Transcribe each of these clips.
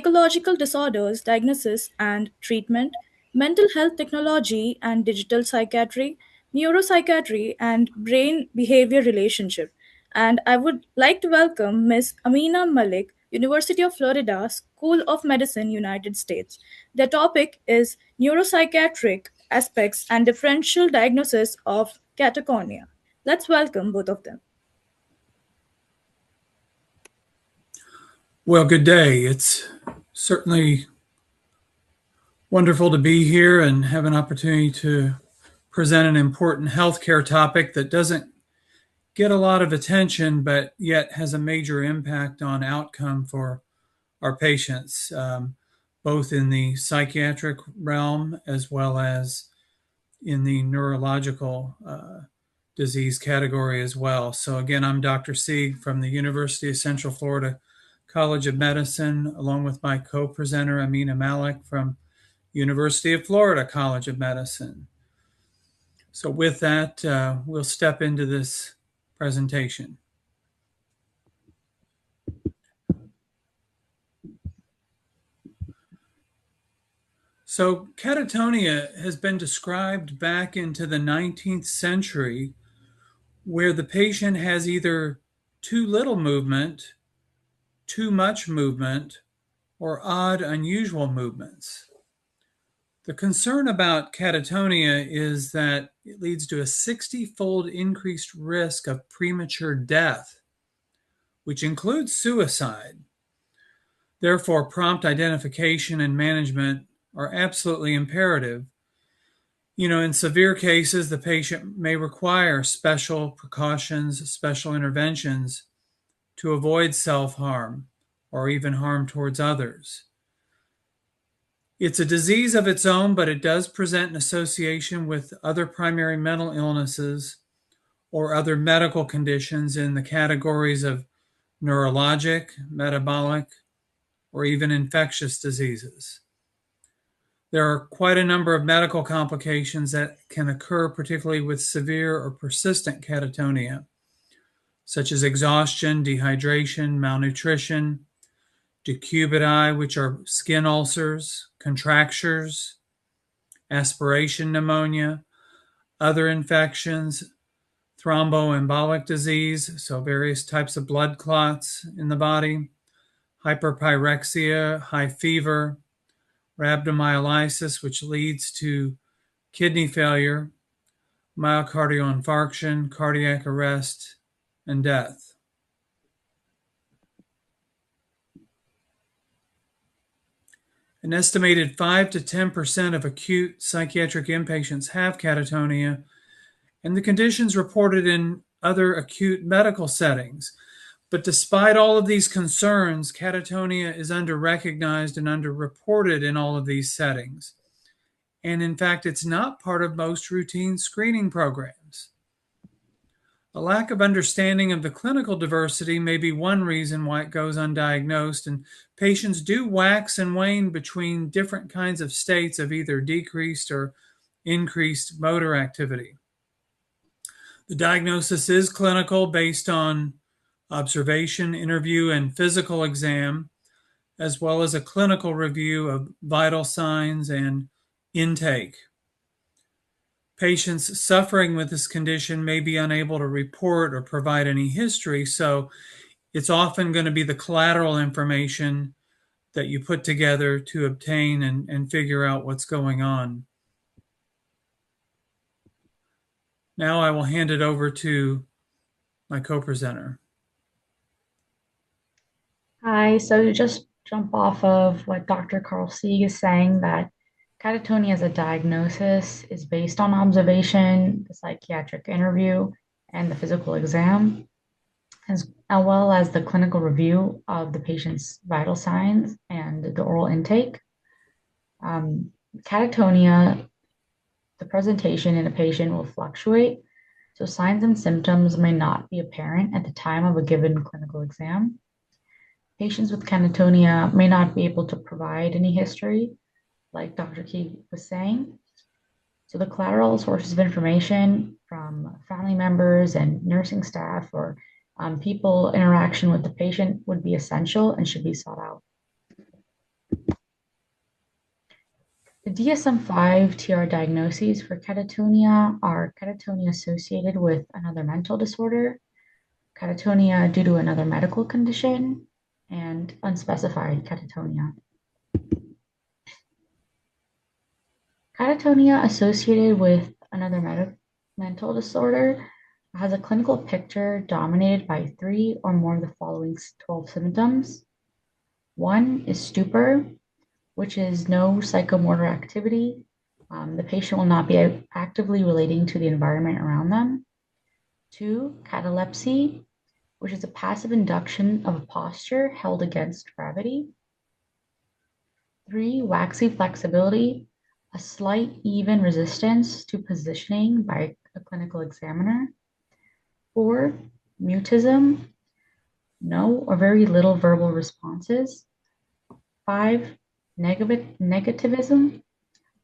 psychological disorders, diagnosis and treatment, mental health technology and digital psychiatry, neuropsychiatry, and brain behavior relationship. And I would like to welcome Ms. Ameena Malik, University of Florida School of Medicine, United States. The topic is neuropsychiatric aspects and differential diagnosis of catatonia. Let's welcome both of them. Well, good day. It's certainly wonderful to be here and have an opportunity to present an important healthcare topic that doesn't get a lot of attention, but yet has a major impact on outcome for our patients, both in the psychiatric realm as well as in the neurological disease category as well. So again, I'm Dr. Sieg from the University of Central Florida College of Medicine, along with my co-presenter, Ameena Malik from University of Florida College of Medicine. So with that, we'll step into this presentation. So catatonia has been described back into the 19th century, where the patient has either too little movement, too much movement, or odd, unusual movements. The concern about catatonia is that it leads to a 60-fold increased risk of premature death, which includes suicide. Therefore, prompt identification and management are absolutely imperative. In severe cases, the patient may require special precautions, special interventions to avoid self-harm or even harm towards others. It's a disease of its own, but it does present an association with other primary mental illnesses or other medical conditions in the categories of neurologic, metabolic, or even infectious diseases. There are quite a number of medical complications that can occur, particularly with severe or persistent catatonia, such as exhaustion, dehydration, malnutrition, decubiti, which are skin ulcers, contractures, aspiration pneumonia, other infections, thromboembolic disease, so various types of blood clots in the body, hyperpyrexia, high fever, rhabdomyolysis, which leads to kidney failure, myocardial infarction, cardiac arrest, and death. An estimated 5 to 10% of acute psychiatric inpatients have catatonia, and the conditions reported in other acute medical settings. But despite all of these concerns, catatonia is under-recognized and under-reported in all of these settings. And in fact, it's not part of most routine screening programs. A lack of understanding of the clinical diversity may be one reason why it goes undiagnosed, and patients do wax and wane between different kinds of states of either decreased or increased motor activity. The diagnosis is clinical based on observation, interview, and physical exam, as well as a clinical review of vital signs and intake. Patients suffering with this condition may be unable to report or provide any history, so it's often going to be the collateral information that you put together to obtain and figure out what's going on. Now I will hand it over to my co-presenter. Hi, so to just jump off of what Dr. Karl Sieg is saying, that catatonia as a diagnosis is based on observation, the psychiatric interview, and the physical exam, as well as the clinical review of the patient's vital signs and the oral intake. Catatonia, the presentation in a patient will fluctuate, so signs and symptoms may not be apparent at the time of a given clinical exam. Patients with catatonia may not be able to provide any history, like Dr. Key was saying. So the collateral sources of information from family members and nursing staff or people interaction with the patient would be essential and should be sought out. The DSM-5 TR diagnoses for catatonia are catatonia associated with another mental disorder, catatonia due to another medical condition, and unspecified catatonia. Catatonia associated with another mental disorder has a clinical picture dominated by 3 or more of the following 12 symptoms. One is stupor, which is no psychomotor activity. The patient will not be actively relating to the environment around them. 2, catalepsy, which is a passive induction of a posture held against gravity. 3, waxy flexibility, a slight even resistance to positioning by a clinical examiner. 4, mutism, no or very little verbal responses. 5, negativism,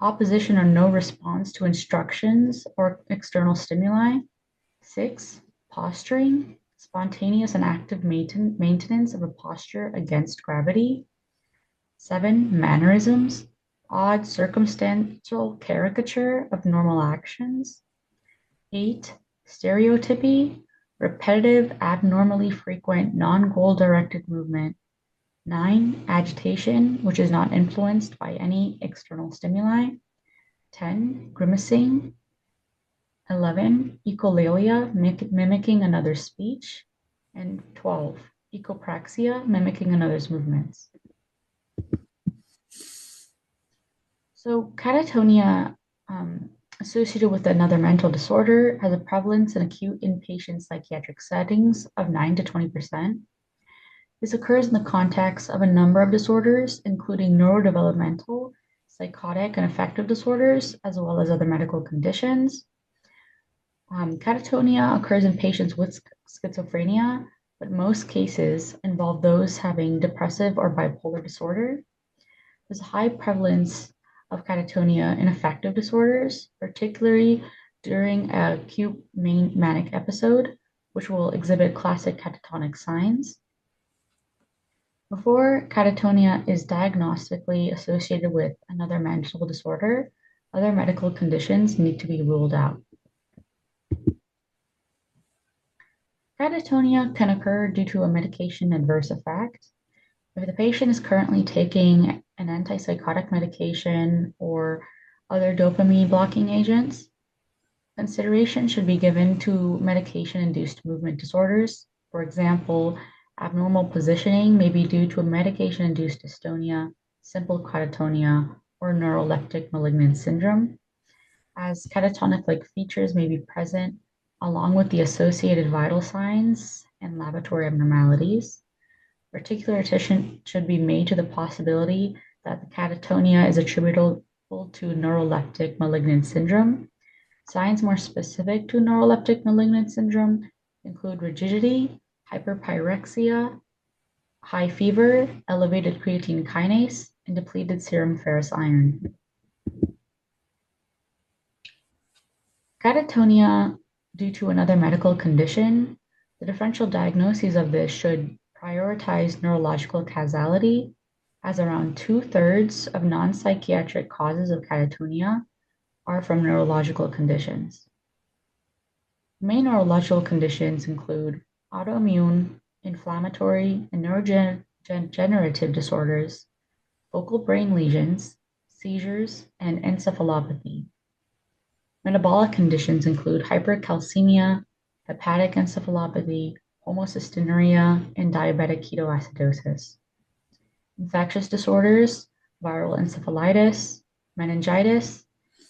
opposition or no response to instructions or external stimuli. 6, posturing, spontaneous and active maintenance of a posture against gravity. 7, mannerisms, odd circumstantial caricature of normal actions. 8, stereotypy, repetitive, abnormally frequent, non-goal directed movement. 9, agitation, which is not influenced by any external stimuli. 10, grimacing. 11, echolalia, mimicking another's speech. And 12, echopraxia, mimicking another's movements. So catatonia associated with another mental disorder has a prevalence in acute inpatient psychiatric settings of 9 to 20%. This occurs in the context of a number of disorders, including neurodevelopmental, psychotic, and affective disorders, as well as other medical conditions. Catatonia occurs in patients with schizophrenia, but most cases involve those having depressive or bipolar disorder. There's a high prevalence of catatonia in affective disorders, particularly during an acute manic episode, which will exhibit classic catatonic signs. Before catatonia is diagnostically associated with another mental disorder, other medical conditions need to be ruled out. Catatonia can occur due to a medication adverse effect. If the patient is currently taking an antipsychotic medication or other dopamine blocking agents, consideration should be given to medication-induced movement disorders. For example, abnormal positioning may be due to a medication-induced dystonia, simple catatonia, or neuroleptic malignant syndrome, as catatonic-like features may be present along with the associated vital signs and laboratory abnormalities. Particular attention should be made to the possibility that the catatonia is attributable to neuroleptic malignant syndrome. Signs more specific to neuroleptic malignant syndrome include rigidity, hyperpyrexia, high fever, elevated creatine kinase, and depleted serum ferrous iron. Catatonia due to another medical condition, the differential diagnoses of this should prioritize neurological causality, as around 2/3 of non-psychiatric causes of catatonia are from neurological conditions. Main neurological conditions include autoimmune, inflammatory, and neurodegenerative disorders, focal brain lesions, seizures, and encephalopathy. Metabolic conditions include hypercalcemia, hepatic encephalopathy, homocystinuria, and diabetic ketoacidosis. Infectious disorders, viral encephalitis, meningitis,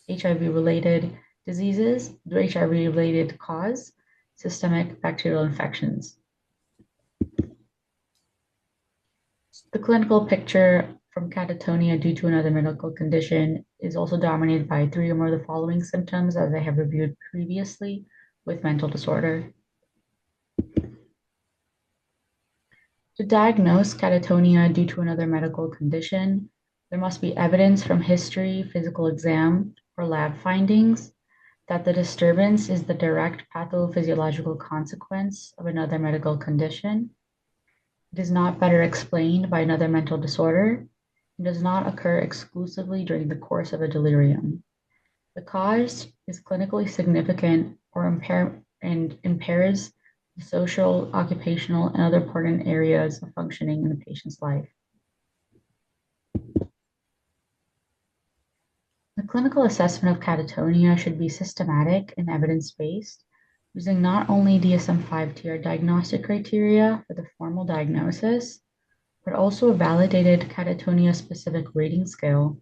HIV-related diseases, the HIV-related cause, systemic bacterial infections. The clinical picture from catatonia due to another medical condition is also dominated by 3 or more of the following symptoms, as I have reviewed previously with mental disorder. To diagnose catatonia due to another medical condition, there must be evidence from history, physical exam, or lab findings that the disturbance is the direct pathophysiological consequence of another medical condition. It is not better explained by another mental disorder. and does not occur exclusively during the course of a delirium. The cause is clinically significant or impairs the social, occupational, and other important areas of functioning in the patient's life. The clinical assessment of catatonia should be systematic and evidence-based, using not only DSM-5 tier diagnostic criteria for the formal diagnosis, but also a validated catatonia-specific rating scale,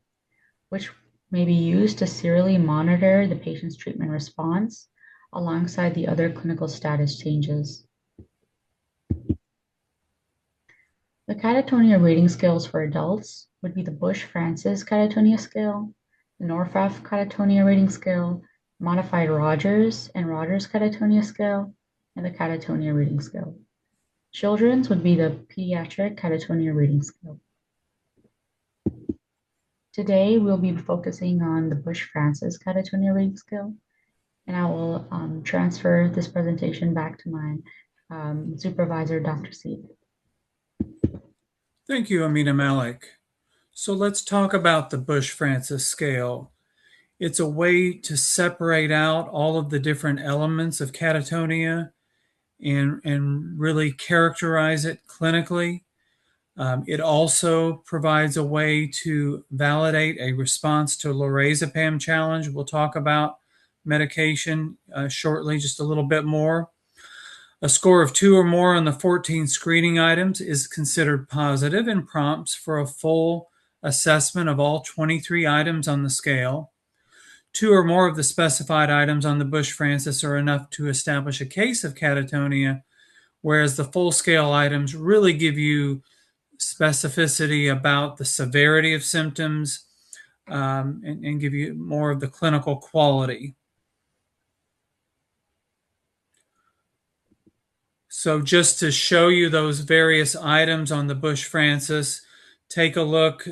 which may be used to serially monitor the patient's treatment response alongside the other clinical status changes. The catatonia rating scales for adults would be the Bush-Francis catatonia scale, the Norfaf catatonia rating scale, modified Rogers and Rogers catatonia scale, and the catatonia rating scale. Children's would be the pediatric catatonia rating scale. Today, we'll be focusing on the Bush-Francis catatonia rating scale, and I will transfer this presentation back to my supervisor, Dr. Sieg. Thank you, Ameena Malik. So let's talk about the Bush-Francis scale. It's a way to separate out all of the different elements of catatonia and really characterize it clinically. It also provides a way to validate a response to lorazepam challenge. We'll talk about medication shortly, just a little bit more. A score of 2 or more on the 14 screening items is considered positive and prompts for a full assessment of all 23 items on the scale. 2 or more of the specified items on the Bush-Francis are enough to establish a case of catatonia, whereas the full scale items really give you specificity about the severity of symptoms and give you more of the clinical quality. So just to show you those various items on the Bush-Francis, take a look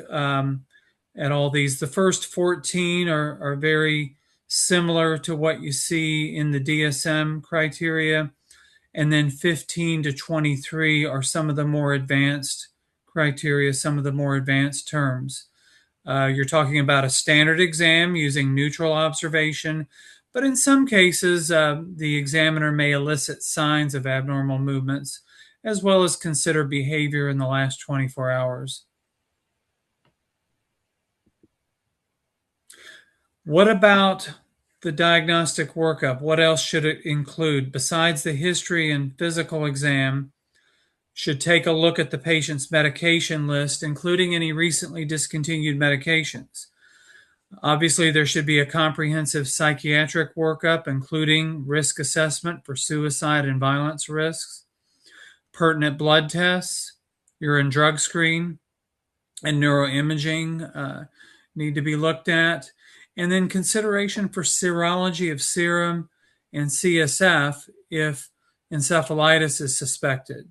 at all these. The first 14 are very similar to what you see in the DSM criteria, and then 15 to 23 are some of the more advanced criteria, some of the more advanced terms. You're talking about a standard exam using neutral observation, but in some cases, the examiner may elicit signs of abnormal movements, as well as consider behavior in the last 24 hours. What about the diagnostic workup? What else should it include? Besides the history and physical exam, should take a look at the patient's medication list, including any recently discontinued medications. Obviously, there should be a comprehensive psychiatric workup, including risk assessment for suicide and violence risks, pertinent blood tests, urine drug screen, and neuroimaging need to be looked at. And then consideration for serology of serum and CSF if encephalitis is suspected.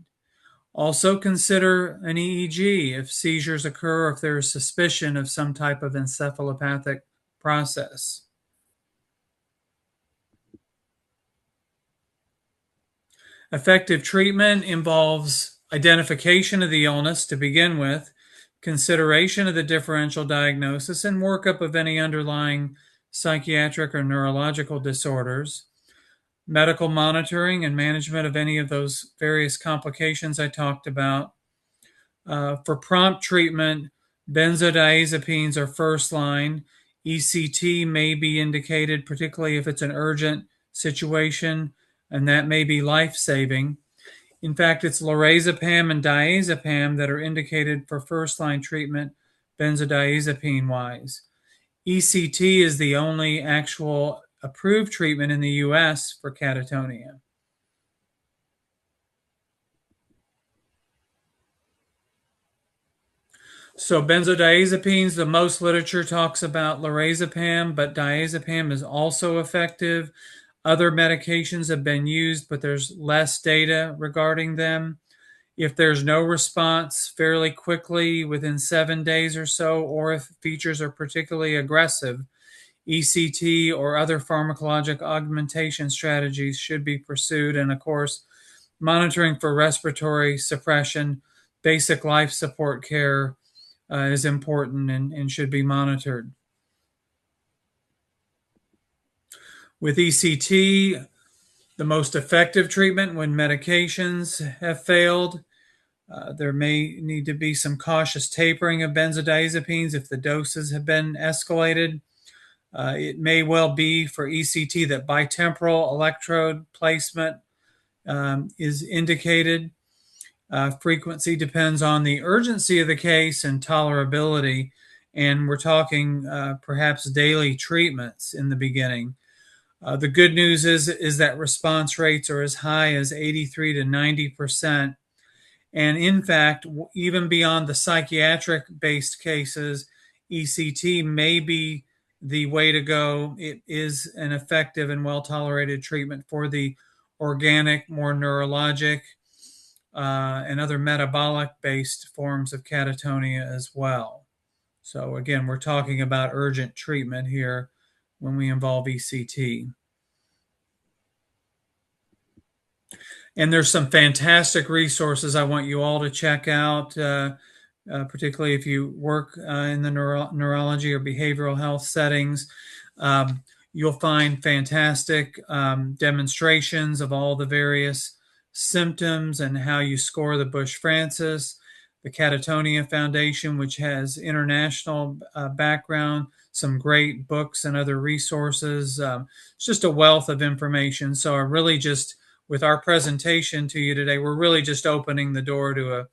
Also consider an EEG if seizures occur or if there is suspicion of some type of encephalopathic process. Effective treatment involves identification of the illness to begin with, consideration of the differential diagnosis, and workup of any underlying psychiatric or neurological disorders, medical monitoring and management of any of those various complications I talked about. For prompt treatment, benzodiazepines are first line. ECT may be indicated, particularly if it's an urgent situation, and that may be life-saving. In fact, it's lorazepam and diazepam that are indicated for first-line treatment benzodiazepine-wise. ECT is the only actual approved treatment in the US for catatonia. So benzodiazepines, the most literature talks about lorazepam, but diazepam is also effective. Other medications have been used, but there's less data regarding them. If there's no response fairly quickly within 7 days or so, or if features are particularly aggressive, ECT or other pharmacologic augmentation strategies should be pursued. And of course, monitoring for respiratory suppression, basic life support care is important and should be monitored. With ECT, the most effective treatment when medications have failed. There may need to be some cautious tapering of benzodiazepines if the doses have been escalated. It may well be for ECT that bitemporal electrode placement is indicated. Frequency depends on the urgency of the case and tolerability, and we're talking perhaps daily treatments in the beginning. The good news is that response rates are as high as 83 to 90%. And in fact, even beyond the psychiatric based cases, ECT may be the way to go. It is an effective and well tolerated treatment for the organic, more neurologic, and other metabolic based forms of catatonia as well. So, again, we're talking about urgent treatment here when we involve ECT. And there's some fantastic resources I want you all to check out, particularly if you work in the neurology or behavioral health settings. You'll find fantastic demonstrations of all the various symptoms and how you score the Bush-Francis, the Catatonia Foundation, which has international background, some great books and other resources. It's just a wealth of information. So I really just, with our presentation to you today, we're really just opening the door to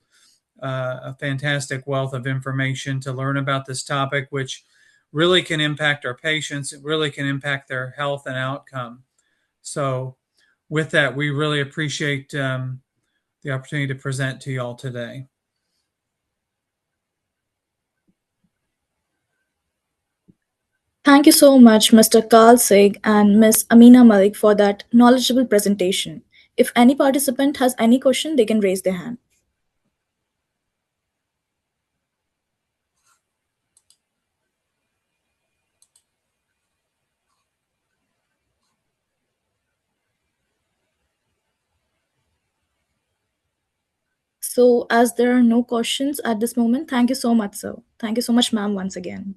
a fantastic wealth of information to learn about this topic, which really can impact our patients. It really can impact their health and outcome. So with that, we really appreciate the opportunity to present to you all today. Thank you so much, Mr. Karl Sieg and Ms. Ameena Malik, for that knowledgeable presentation. If any participant has any question, they can raise their hand. So, as there are no questions at this moment, thank you so much, sir. Thank you so much, ma'am, once again.